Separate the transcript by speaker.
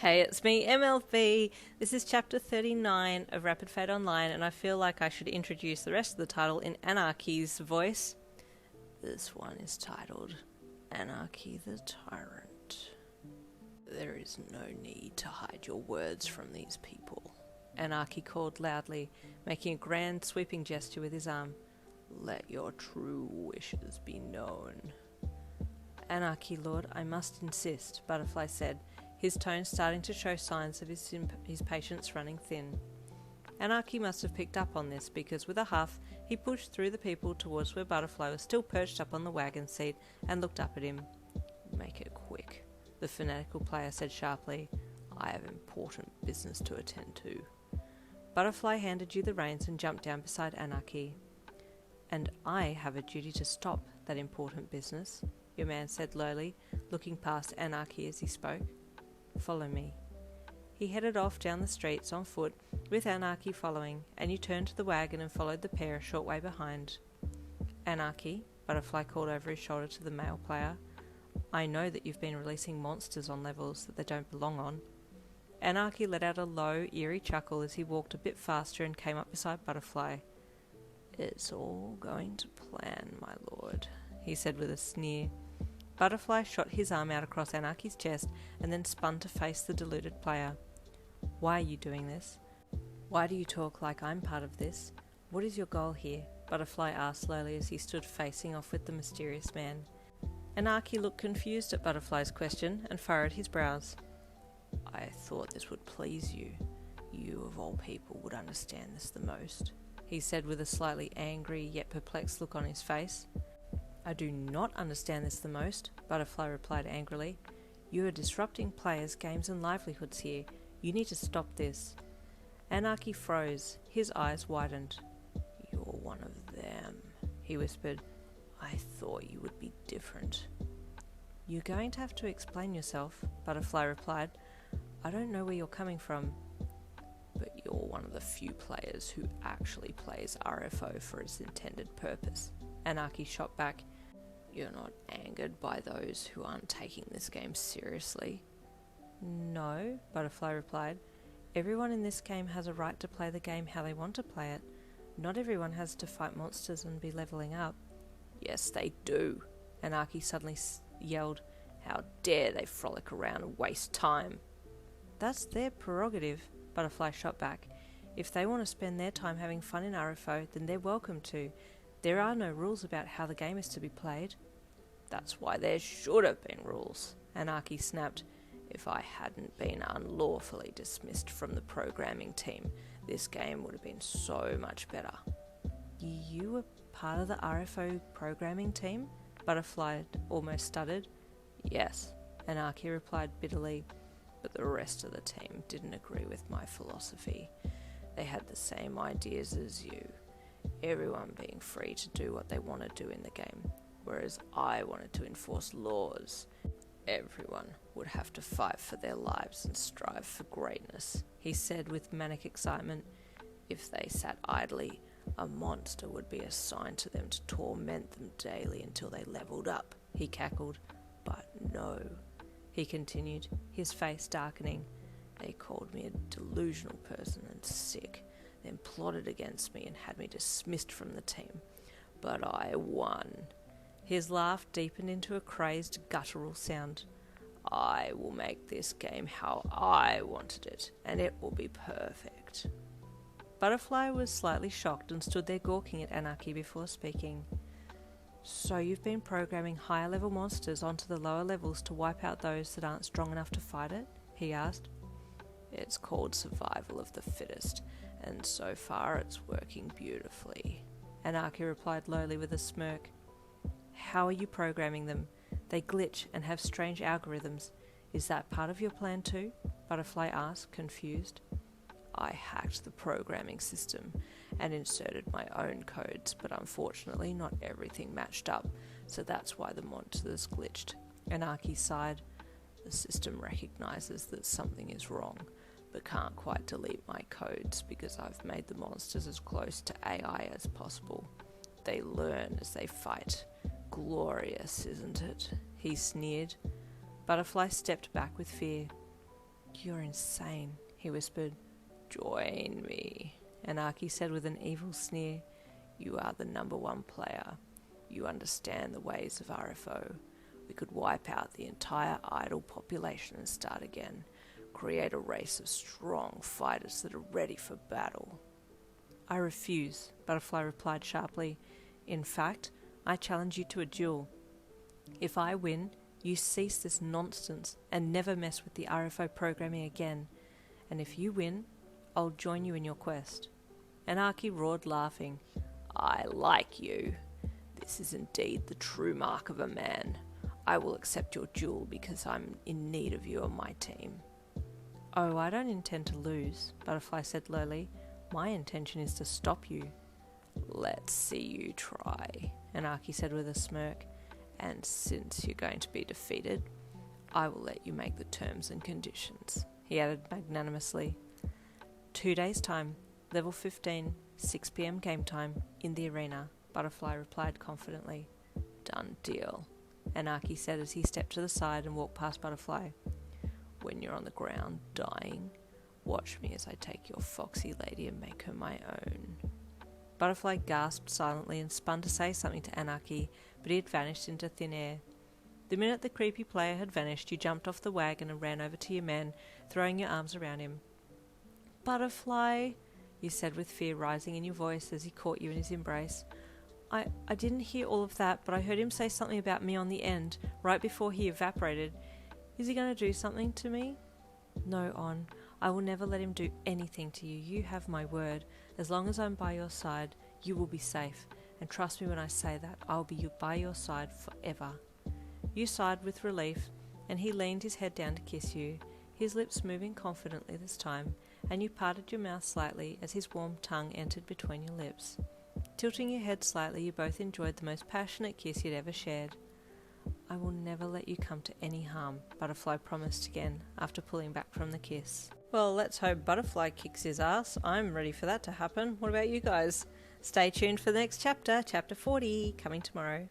Speaker 1: Hey, it's me, MLB. This is chapter 39 of Rapid Fate Online, and I feel like I should introduce the rest of the title in Anarchy's voice. This one is titled Anarchy the Tyrant. There is no need to hide your words from these people, Anarchy called loudly, making a grand sweeping gesture with his arm. Let your true wishes be known. Anarchy, Lord, I must insist, Butterfly said, his tone starting to show signs of his patience running thin. Anarchy must have picked up on this, because with a huff, he pushed through the people towards where Butterfly was still perched up on the wagon seat and looked up at him. Make it quick, the fanatical player said sharply. I have important business to attend to. Butterfly handed you the reins and jumped down beside Anarchy. And I have a duty to stop that important business, your man said lowly, looking past Anarchy as he spoke. Follow me. He headed off down the streets on foot, with Anarchy following, and you turned to the wagon and followed the pair a short way behind. Anarchy, Butterfly called over his shoulder to the male player, I know that you've been releasing monsters on levels that they don't belong on. Anarchy let out a low, eerie chuckle as he walked a bit faster and came up beside Butterfly. It's all going to plan, my lord, he said with a sneer. Butterfly shot his arm out across Anarchy's chest and then spun to face the deluded player. Why are you doing this? Why do you talk like I'm part of this? What is your goal here? Butterfly asked slowly as he stood facing off with the mysterious man. Anarchy looked confused at Butterfly's question and furrowed his brows. I thought this would please you. You of all people would understand this the most, he said with a slightly angry yet perplexed look on his face. I do not understand this the most, Butterfly replied angrily. You are disrupting players' games and livelihoods here. You need to stop this. Anarchy froze. His eyes widened. You're one of them, he whispered. I thought you would be different. You're going to have to explain yourself, Butterfly replied. I don't know where you're coming from. But you're one of the few players who actually plays RFO for its intended purpose, Anarchy shot back. You're not angered by those who aren't taking this game seriously? No, Butterfly replied. Everyone in this game has a right to play the game how they want to play it. Not everyone has to fight monsters and be leveling up. Yes, they do, Anarchy suddenly yelled. How dare they frolic around and waste time? That's their prerogative, Butterfly shot back. If they want to spend their time having fun in RFO, then they're welcome to. There are no rules about how the game is to be played. That's why there should have been rules, Anarchy snapped. If I hadn't been unlawfully dismissed from the programming team, this game would have been so much better. You were part of the RFO programming team? Butterfly almost stuttered. Yes, Anarchy replied bitterly, but the rest of the team didn't agree with my philosophy. They had the same ideas as you. Everyone being free to do what they want to do in the game, whereas I wanted to enforce laws. Everyone would have to fight for their lives and strive for greatness, he said with manic excitement. If they sat idly, a monster would be assigned to them to torment them daily until they leveled up, he cackled. But no, he continued, his face darkening. They called me a delusional person and sick, then plotted against me and had me dismissed from the team. But I won. His laugh deepened into a crazed, guttural sound. I will make this game how I wanted it, and it will be perfect. Butterfly was slightly shocked and stood there gawking at Anarchy before speaking. So you've been programming higher level monsters onto the lower levels to wipe out those that aren't strong enough to fight it? He asked. It's called survival of the fittest, and so far it's working beautifully, Anarchy replied lowly with a smirk. How are you programming them? They glitch and have strange algorithms. Is that part of your plan too? Butterfly asked, confused. I hacked the programming system and inserted my own codes, but unfortunately not everything matched up, so that's why the monsters glitched. Anarchy sighed. The system recognizes that something is wrong, but can't quite delete my codes because I've made the monsters as close to AI as possible. They learn as they fight. Glorious, isn't it? He sneered. Butterfly stepped back with fear. You're insane, he whispered. Join me, Anarchy said with an evil sneer. You are the number one player. You understand the ways of RFO. We could wipe out the entire idle population and start again. Create a race of strong fighters that are ready for battle. I refuse, Butterfly replied sharply. In fact, I challenge you to a duel. If I win, you cease this nonsense and never mess with the RFO programming again. And if you win, I'll join you in your quest. Anarchy roared, laughing. I like you. This is indeed the true mark of a man. I will accept your duel because I'm in need of you on my team. Oh, I don't intend to lose, Butterfly said lowly. My intention is to stop you. Let's see you try, Anarchy said with a smirk. And since you're going to be defeated, I will let you make the terms and conditions, he added magnanimously. 2 days' time, level 15, 6 p.m. game time, in the arena, Butterfly replied confidently. Done deal, Anarchy said as he stepped to the side and walked past Butterfly. When you're on the ground, dying, watch me as I take your foxy lady and make her my own. Butterfly gasped silently and spun to say something to Anarchy, but he had vanished into thin air. The minute the creepy player had vanished, you jumped off the wagon and ran over to your man, throwing your arms around him. Butterfly, you said with fear rising in your voice as he caught you in his embrace. I didn't hear all of that, but I heard him say something about me on the end, right before he evaporated. Is he going to do something to me? No, On. I will never let him do anything to you. You have my word. As long as I'm by your side, you will be safe. And trust me when I say that, I'll be by your side forever. You sighed with relief, and he leaned his head down to kiss you, his lips moving confidently this time, and you parted your mouth slightly as his warm tongue entered between your lips. Tilting your head slightly, you both enjoyed the most passionate kiss you'd ever shared. I will never let you come to any harm, Butterfly promised again, after pulling back from the kiss. Well, let's hope Butterfly kicks his ass. I'm ready for that to happen. What about you guys? Stay tuned for the next chapter, chapter 40, coming tomorrow.